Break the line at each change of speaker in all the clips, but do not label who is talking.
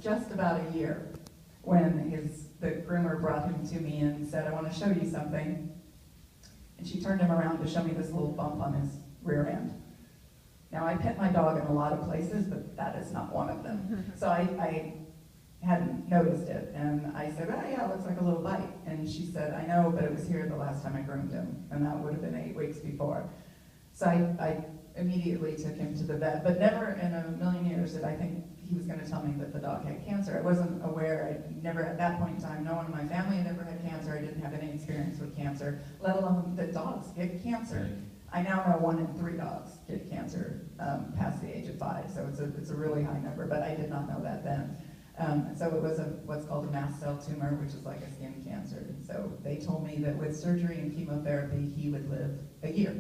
just about a year when the groomer brought him to me and said, I want to show you something. And she turned him around to show me this little bump on his rear end. Now, I pet my dog in a lot of places, but that is not one of them. So I hadn't noticed it, and I said, oh yeah, it looks like a little bite. And she said, I know, but it was here the last time I groomed him, and that would have been 8 weeks before. So I immediately took him to the vet, but never in a million years did I think he was going to tell me that the dog had cancer. I wasn't aware. I never, at that point in time, no one in my family had ever had cancer. I didn't have any experience with cancer, let alone that dogs get cancer. I now know 1 in 3 dogs get cancer past the age of 5, so it's a really high number, but I did not know that then. So it was what's called a mast cell tumor, which is like a skin cancer. So they told me that with surgery and chemotherapy, he would live a year.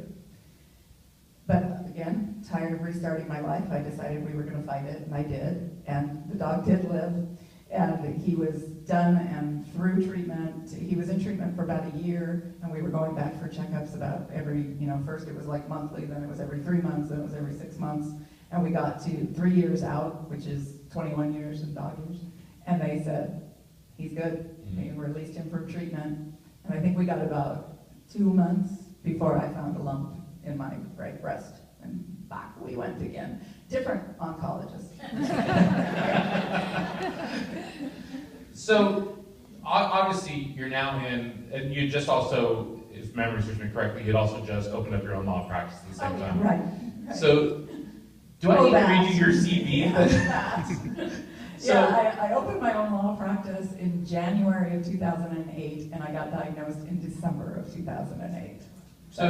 But again, tired of restarting my life, I decided we were going to fight it, and I did. And the dog did live, and he was done and through treatment. He was in treatment for about a year, and we were going back for checkups about every, first it was like monthly, then it was every 3 months, then it was every 6 months. And we got to 3 years out, which is 21 years in dog years, and they said, he's good. They released him from treatment, and I think we got about 2 months before I found a lump in my right breast, and back we went again. Different oncologist.
So, obviously, you're now in, and you just also, if memory serves me correctly, you had also just opened up your own law practice at the same time.
Right.
So, do I need to read you your CV?
So, yeah, I opened my own law practice in January of 2008, and I got diagnosed in December of 2008.
So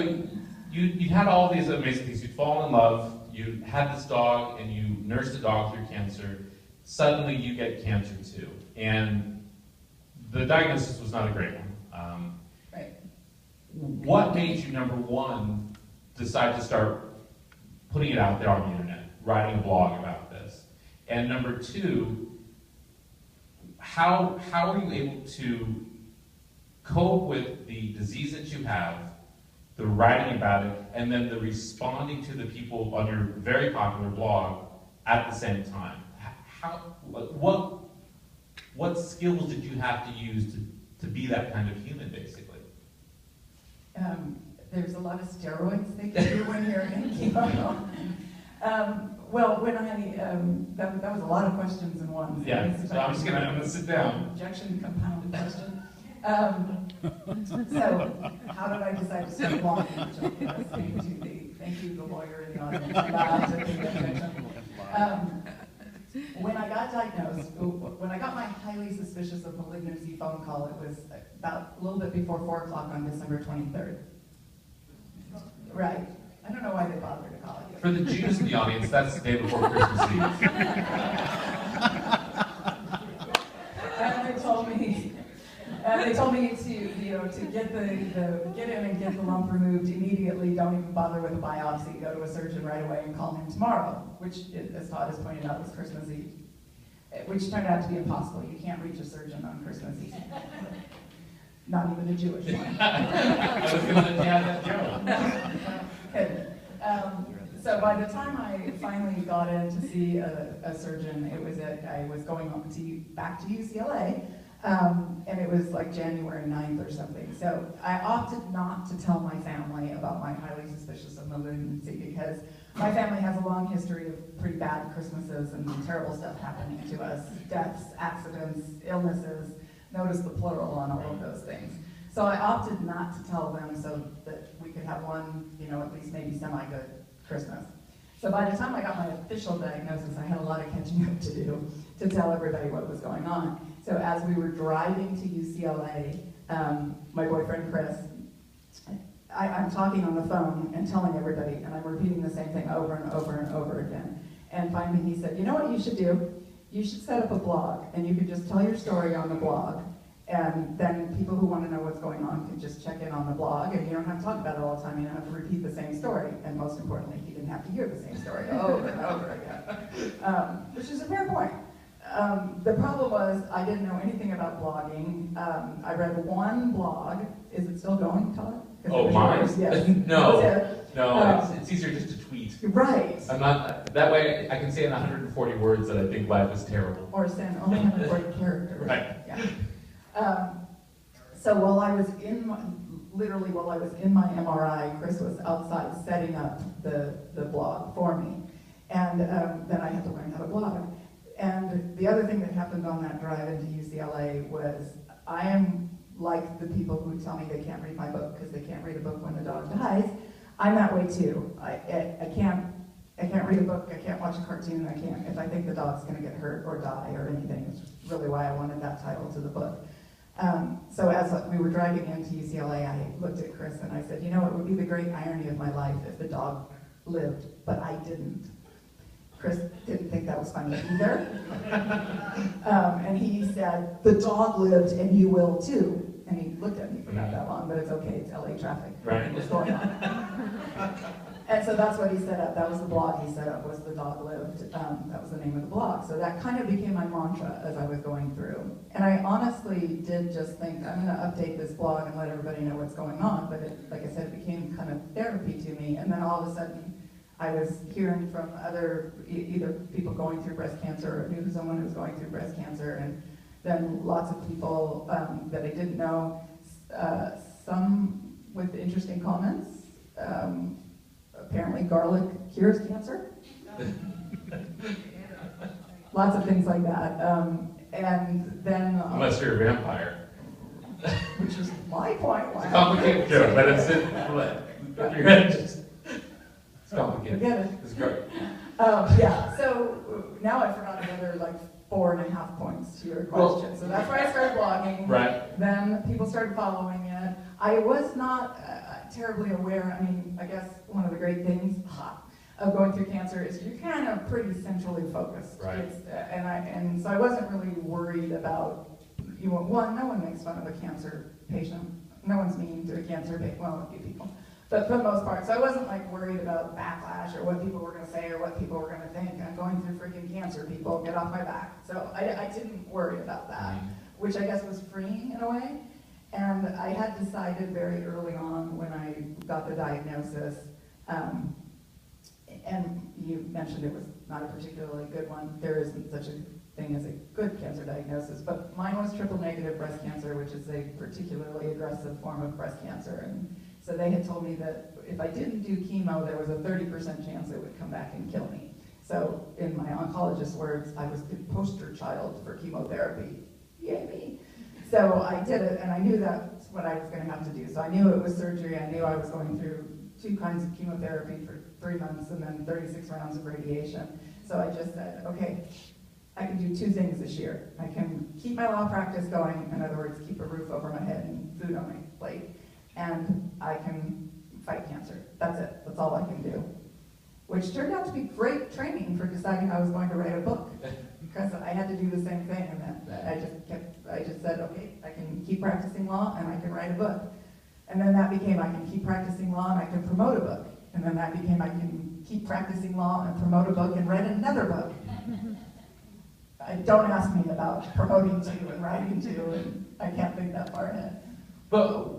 you had all these amazing things. You'd fallen in love, you had this dog, and you nursed the dog through cancer. Suddenly you get cancer too. And the diagnosis was not a great one.
Right.
What made you, number one, decide to start putting it out there on the internet, writing a blog about this? And number two, how are you able to cope with the disease that you have, the writing about it, and then the responding to the people on your very popular blog at the same time? What skills did you have to use to be that kind of human, basically?
There's a lot of steroids they can do when you're in chemo. Well, when that was a lot of questions in one.
Yeah, so I'm gonna sit down.
Injection compounded question. So, how did I decide to start blogging? Thank you, the lawyer in the audience. When I got diagnosed, when I got my highly suspicious of malignancy phone call, it was about a little bit before 4 o'clock on December 23rd. Right. I don't know why they bothered to call it.
For the Jews in the audience, that's the day before Christmas Eve.
And they told me to get in and get the lump removed immediately. Don't even bother with a biopsy. Go to a surgeon right away and call him tomorrow, which, as Todd has pointed out, was Christmas Eve, which turned out to be impossible. You can't reach a surgeon on Christmas Eve. Not even a Jewish one.
I was going to let you have that joke.
So by the time I finally got in to see a surgeon, I was going back to UCLA, and it was like January 9th or something. So I opted not to tell my family about my highly suspicious of malignancy because my family has a long history of pretty bad Christmases and terrible stuff happening to us, deaths, accidents, illnesses. Notice the plural on all of those things. So I opted not to tell them so that we could have one, at least maybe semi-good Christmas. So by the time I got my official diagnosis, I had a lot of catching up to do to tell everybody what was going on. So as we were driving to UCLA, my boyfriend Chris, I'm talking on the phone and telling everybody, and I'm repeating the same thing over and over and over again. And finally he said, you know what you should do? You should set up a blog, and you could just tell your story on the blog, and then people who want to know what's going on can just check in on the blog, and you don't have to talk about it all the time. You don't have to repeat the same story, and most importantly, you didn't have to hear the same story over and over again, which is a fair point. The problem was I didn't know anything about blogging. I read one blog. Is it still going, Todd?
Oh, mine?
Yes.
No, it's easier just to tweet.
Right.
I'm not, that way I can say in 140 words that I think life is terrible.
Or send only 140 characters.
Right.
Yeah. So while I was in my, literally while I was in my MRI, Chris was outside setting up the blog for me. And then I had to learn how to blog. And the other thing that happened on that drive into UCLA was I am like the people who tell me they can't read my book because they can't read a book when the dog dies. I'm that way too. I can't read a book, I can't watch a cartoon, I can't, if I think the dog's gonna get hurt or die or anything. It's really why I wanted that title to the book. So as we were driving into UCLA, I looked at Chris and I said, you know, it would be the great irony of my life if the dog lived, but I didn't. Chris didn't think that was funny either. And he said, the dog lived and you will too. And he looked at me for not that long, but it's okay, it's LA traffic.
Right.
What's going on? And so that's what he set up. That was the blog he set up, was The Dog Lived. That was the name of the blog. So that kind of became my mantra as I was going through. And I honestly did just think, I'm going to update this blog and let everybody know what's going on. But it, like I said, it became kind of therapy to me. And then all of a sudden, I was hearing from other, either people going through breast cancer or knew someone who was going through breast cancer. And then lots of people that I didn't know, some with interesting comments. Apparently garlic cures cancer. Lots of things like that. And then...
Unless you're a vampire.
Which is my point.
It's a complicated joke, but it's your head just... It's complicated.
Forget it.
It's great.
Yeah, so now I forgot another like 4.5 points to your question. So that's why I started blogging.
Right.
Then people started following it. I was not terribly aware. I mean, I guess one of the great things of going through cancer is you're kind of pretty centrally focused.
Right.
And so I wasn't really worried about, one, no one makes fun of a cancer patient. No one's mean to a cancer patient, well, a few people. But for the most part, so I wasn't like worried about backlash or what people were gonna say or what people were gonna think. I'm going through freaking cancer, people, get off my back. So I didn't worry about that, which I guess was freeing in a way. And I had decided very early on when I got the diagnosis, and you mentioned it was not a particularly good one. There isn't such a thing as a good cancer diagnosis, but mine was triple negative breast cancer, which is a particularly aggressive form of breast cancer. And so they had told me that if I didn't do chemo, there was a 30% chance it would come back and kill me. So in my oncologist's words, I was the poster child for chemotherapy. Yay me. So I did it, and I knew that's what I was going to have to do. So I knew it was surgery. I knew I was going through 2 kinds of chemotherapy for 3 months and then 36 rounds of radiation. So I just said, okay, I can do 2 things this year. I can keep my law practice going, in other words, keep a roof over my head and food on my plate, and I can fight cancer. That's it. That's all I can do. Which turned out to be great training for deciding I was going to write a book, because I had to do the same thing, and then I just said, okay, I can keep practicing law and I can write a book. And then that became, I can keep practicing law and I can promote a book. And then that became, I can keep practicing law and promote a book and write another book. Don't ask me about promoting 2 and writing 2, and I can't think that far ahead.
But